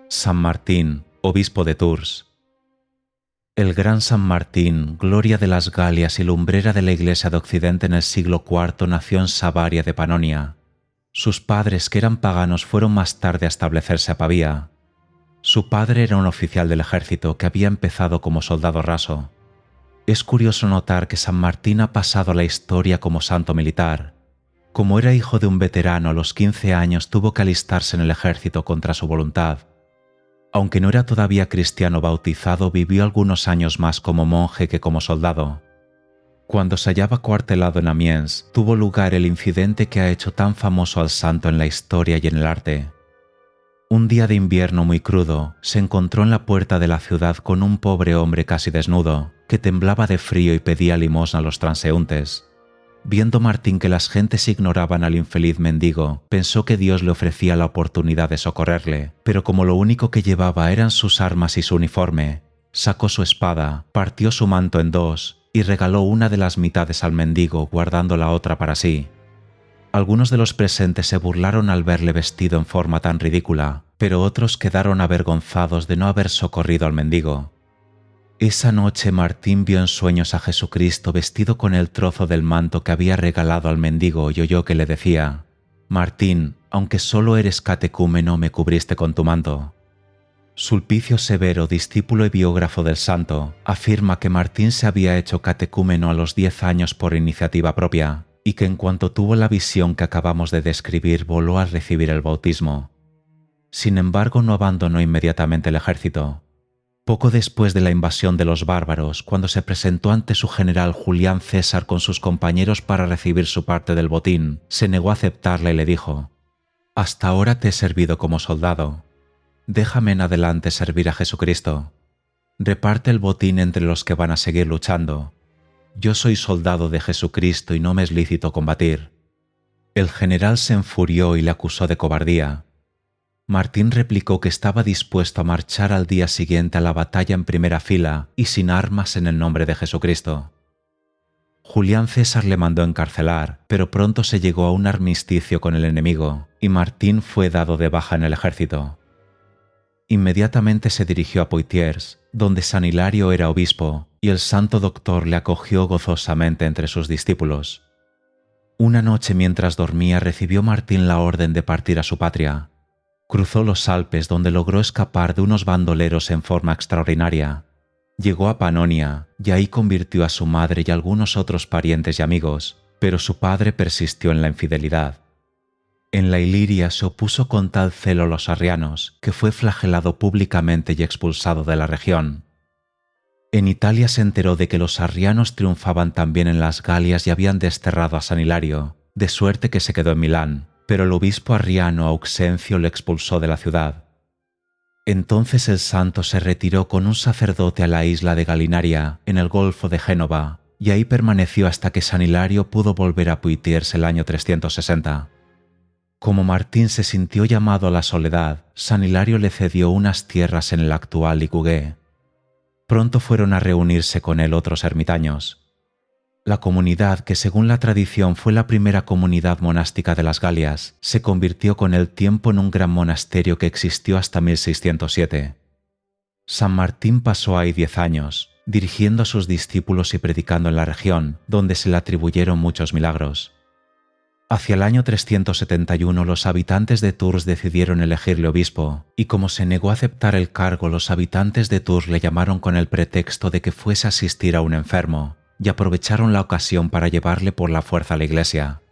San Martín, obispo de Tours. El gran San Martín, gloria de las Galias y lumbrera de la Iglesia de Occidente en el siglo IV, nació en Savaria de Panonia. Sus padres, que eran paganos, fueron más tarde a establecerse a Pavía. Su padre era un oficial del ejército que había empezado como soldado raso. Es curioso notar que San Martín ha pasado a la historia como santo militar. Como era hijo de un veterano, a los 15 años tuvo que alistarse en el ejército contra su voluntad. Aunque no era todavía cristiano bautizado, vivió algunos años más como monje que como soldado. Cuando se hallaba cuartelado en Amiens, tuvo lugar el incidente que ha hecho tan famoso al santo en la historia y en el arte. Un día de invierno muy crudo, se encontró en la puerta de la ciudad con un pobre hombre casi desnudo, que temblaba de frío y pedía limosna a los transeúntes. Viendo Martín que las gentes ignoraban al infeliz mendigo, pensó que Dios le ofrecía la oportunidad de socorrerle, pero como lo único que llevaba eran sus armas y su uniforme, sacó su espada, partió su manto en dos y regaló una de las mitades al mendigo, guardando la otra para sí. Algunos de los presentes se burlaron al verle vestido en forma tan ridícula, pero otros quedaron avergonzados de no haber socorrido al mendigo. Esa noche Martín vio en sueños a Jesucristo vestido con el trozo del manto que había regalado al mendigo y oyó que le decía: «Martín, aunque solo eres catecúmeno, me cubriste con tu manto». Sulpicio Severo, discípulo y biógrafo del santo, afirma que Martín se había hecho catecúmeno a los 10 años por iniciativa propia y que en cuanto tuvo la visión que acabamos de describir voló a recibir el bautismo. Sin embargo, no abandonó inmediatamente el ejército. Poco después de la invasión de los bárbaros, cuando se presentó ante su general Julián César con sus compañeros para recibir su parte del botín, se negó a aceptarla y le dijo: «Hasta ahora te he servido como soldado. Déjame en adelante servir a Jesucristo. Reparte el botín entre los que van a seguir luchando. Yo soy soldado de Jesucristo y no me es lícito combatir». El general se enfurió y le acusó de cobardía. Martín replicó que estaba dispuesto a marchar al día siguiente a la batalla en primera fila y sin armas en el nombre de Jesucristo. Julián César le mandó encarcelar, pero pronto se llegó a un armisticio con el enemigo y Martín fue dado de baja en el ejército. Inmediatamente se dirigió a Poitiers, donde San Hilario era obispo, y el santo doctor le acogió gozosamente entre sus discípulos. Una noche mientras dormía recibió Martín la orden de partir a su patria. Cruzó los Alpes, donde logró escapar de unos bandoleros en forma extraordinaria. Llegó a Panonia y ahí convirtió a su madre y a algunos otros parientes y amigos, pero su padre persistió en la infidelidad. En la Iliria se opuso con tal celo a los arrianos que fue flagelado públicamente y expulsado de la región. En Italia se enteró de que los arrianos triunfaban también en las Galias y habían desterrado a San Hilario, de suerte que se quedó en Milán, pero el obispo arriano Auxencio le expulsó de la ciudad. Entonces el santo se retiró con un sacerdote a la isla de Galinaria, en el Golfo de Génova, y ahí permaneció hasta que San Hilario pudo volver a Poitiers el año 360. Como Martín se sintió llamado a la soledad, San Hilario le cedió unas tierras en el actual Ligugé. Pronto fueron a reunirse con él otros ermitaños. La comunidad, que según la tradición fue la primera comunidad monástica de las Galias, se convirtió con el tiempo en un gran monasterio que existió hasta 1607. San Martín pasó ahí 10 años, dirigiendo a sus discípulos y predicando en la región, donde se le atribuyeron muchos milagros. Hacia el año 371 los habitantes de Tours decidieron elegirle obispo, y como se negó a aceptar el cargo, los habitantes de Tours le llamaron con el pretexto de que fuese a asistir a un enfermo, y aprovecharon la ocasión para llevarle por la fuerza a la iglesia.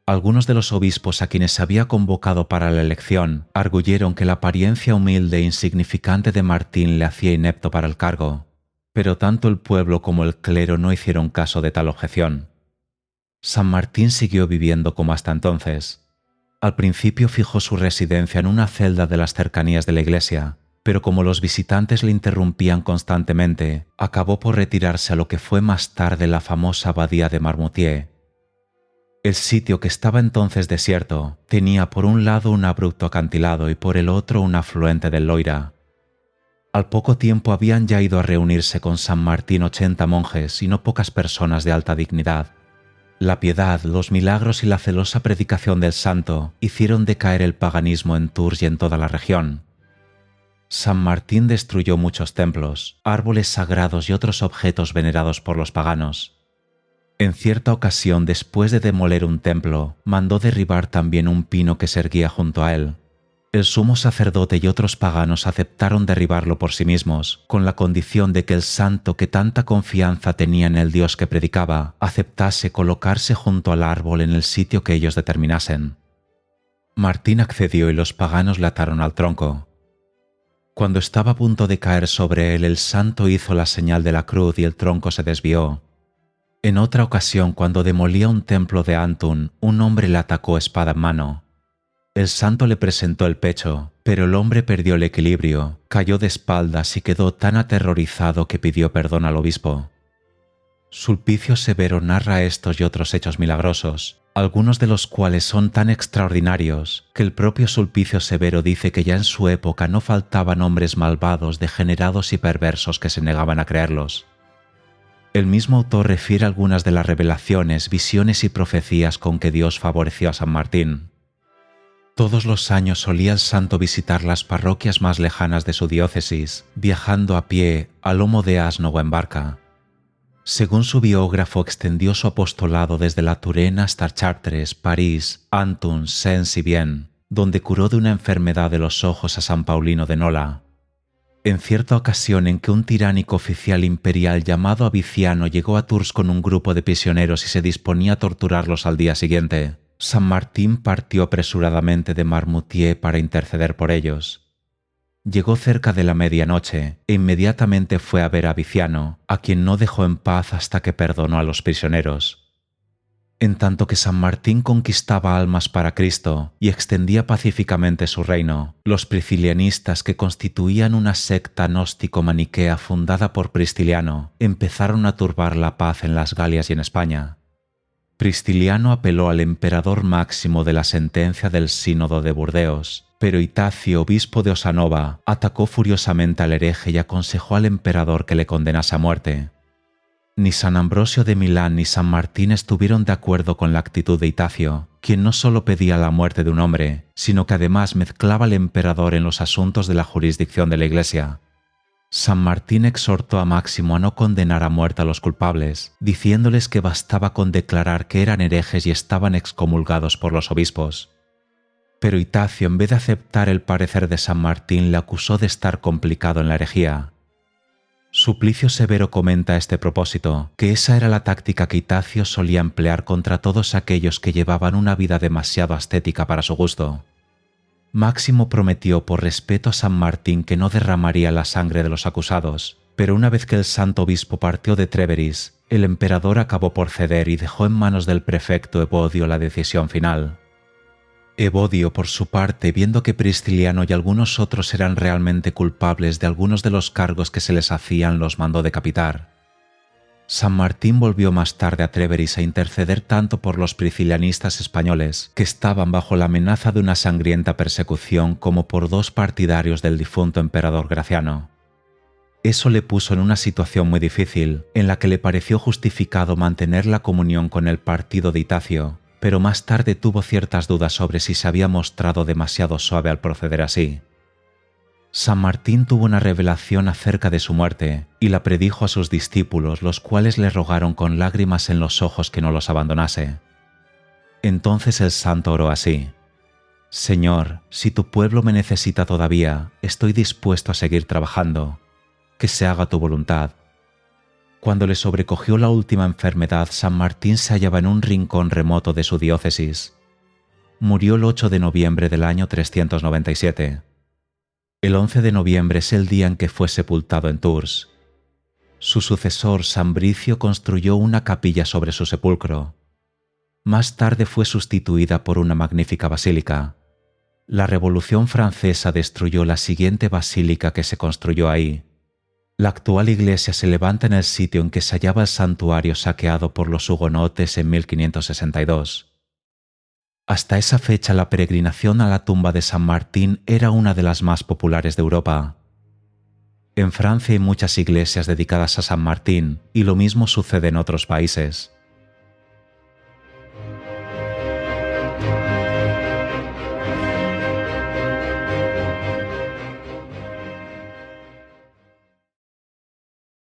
Algunos de los obispos a quienes se había convocado para la elección arguyeron que la apariencia humilde e insignificante de Martín le hacía inepto para el cargo, pero tanto el pueblo como el clero no hicieron caso de tal objeción. San Martín siguió viviendo como hasta entonces. Al principio fijó su residencia en una celda de las cercanías de la iglesia, pero como los visitantes le interrumpían constantemente, acabó por retirarse a lo que fue más tarde la famosa abadía de Marmoutier. El sitio, que estaba entonces desierto, tenía por un lado un abrupto acantilado y por el otro un afluente del Loira. Al poco tiempo habían ya ido a reunirse con San Martín 80 monjes y no pocas personas de alta dignidad. La piedad, los milagros y la celosa predicación del santo hicieron decaer el paganismo en Tours y en toda la región. San Martín destruyó muchos templos, árboles sagrados y otros objetos venerados por los paganos. En cierta ocasión, después de demoler un templo, mandó derribar también un pino que se erguía junto a él. El sumo sacerdote y otros paganos aceptaron derribarlo por sí mismos, con la condición de que el santo que tanta confianza tenía en el Dios que predicaba, aceptase colocarse junto al árbol en el sitio que ellos determinasen. Martín accedió y los paganos le ataron al tronco. Cuando estaba a punto de caer sobre él, el santo hizo la señal de la cruz y el tronco se desvió. En otra ocasión, cuando demolía un templo de Antun, un hombre le atacó espada en mano. El santo le presentó el pecho, pero el hombre perdió el equilibrio, cayó de espaldas y quedó tan aterrorizado que pidió perdón al obispo. Sulpicio Severo narra estos y otros hechos milagrosos, algunos de los cuales son tan extraordinarios que el propio Sulpicio Severo dice que ya en su época no faltaban hombres malvados, degenerados y perversos que se negaban a creerlos. El mismo autor refiere algunas de las revelaciones, visiones y profecías con que Dios favoreció a San Martín. Todos los años solía el santo visitar las parroquias más lejanas de su diócesis, viajando a pie, a lomo de asno o en barca. Según su biógrafo, extendió su apostolado desde la Turena hasta Chartres, París, Antun, Sens y Vienne, donde curó de una enfermedad de los ojos a San Paulino de Nola. En cierta ocasión en que un tiránico oficial imperial llamado Aviciano llegó a Tours con un grupo de prisioneros y se disponía a torturarlos al día siguiente, San Martín partió apresuradamente de Marmoutier para interceder por ellos. Llegó cerca de la medianoche e inmediatamente fue a ver a Aviciano, a quien no dejó en paz hasta que perdonó a los prisioneros. En tanto que San Martín conquistaba almas para Cristo y extendía pacíficamente su reino, los priscilianistas, que constituían una secta gnóstico-maniquea fundada por Pristiliano, empezaron a turbar la paz en las Galias y en España. Pristiliano apeló al emperador Máximo de la sentencia del Sínodo de Burdeos, pero Itacio, obispo de Osanova, atacó furiosamente al hereje y aconsejó al emperador que le condenase a muerte. Ni San Ambrosio de Milán ni San Martín estuvieron de acuerdo con la actitud de Itacio, quien no solo pedía la muerte de un hombre, sino que además mezclaba al emperador en los asuntos de la jurisdicción de la Iglesia. San Martín exhortó a Máximo a no condenar a muerte a los culpables, diciéndoles que bastaba con declarar que eran herejes y estaban excomulgados por los obispos. Pero Itacio, en vez de aceptar el parecer de San Martín, le acusó de estar complicado en la herejía. Sulpicio Severo comenta a este propósito que esa era la táctica que Itacio solía emplear contra todos aquellos que llevaban una vida demasiado ascética para su gusto. Máximo prometió por respeto a San Martín que no derramaría la sangre de los acusados, pero una vez que el santo obispo partió de Tréveris, el emperador acabó por ceder y dejó en manos del prefecto Evodio la decisión final. Evodio, por su parte, viendo que Pristiliano y algunos otros eran realmente culpables de algunos de los cargos que se les hacían, los mandó decapitar. San Martín volvió más tarde a Tréveris a interceder tanto por los priscilianistas españoles, que estaban bajo la amenaza de una sangrienta persecución, como por dos partidarios del difunto emperador Graciano. Eso le puso en una situación muy difícil, en la que le pareció justificado mantener la comunión con el partido de Itacio, pero más tarde tuvo ciertas dudas sobre si se había mostrado demasiado suave al proceder así. San Martín tuvo una revelación acerca de su muerte y la predijo a sus discípulos, los cuales le rogaron con lágrimas en los ojos que no los abandonase. Entonces el santo oró así: «Señor, si tu pueblo me necesita todavía, estoy dispuesto a seguir trabajando. Que se haga tu voluntad». Cuando le sobrecogió la última enfermedad, San Martín se hallaba en un rincón remoto de su diócesis. Murió el 8 de noviembre del año 397. El 11 de noviembre es el día en que fue sepultado en Tours. Su sucesor, San Bricio, construyó una capilla sobre su sepulcro. Más tarde fue sustituida por una magnífica basílica. La Revolución Francesa destruyó la siguiente basílica que se construyó ahí. La actual iglesia se levanta en el sitio en que se hallaba el santuario saqueado por los hugonotes en 1562. Hasta esa fecha, la peregrinación a la tumba de San Martín era una de las más populares de Europa. En Francia hay muchas iglesias dedicadas a San Martín, y lo mismo sucede en otros países.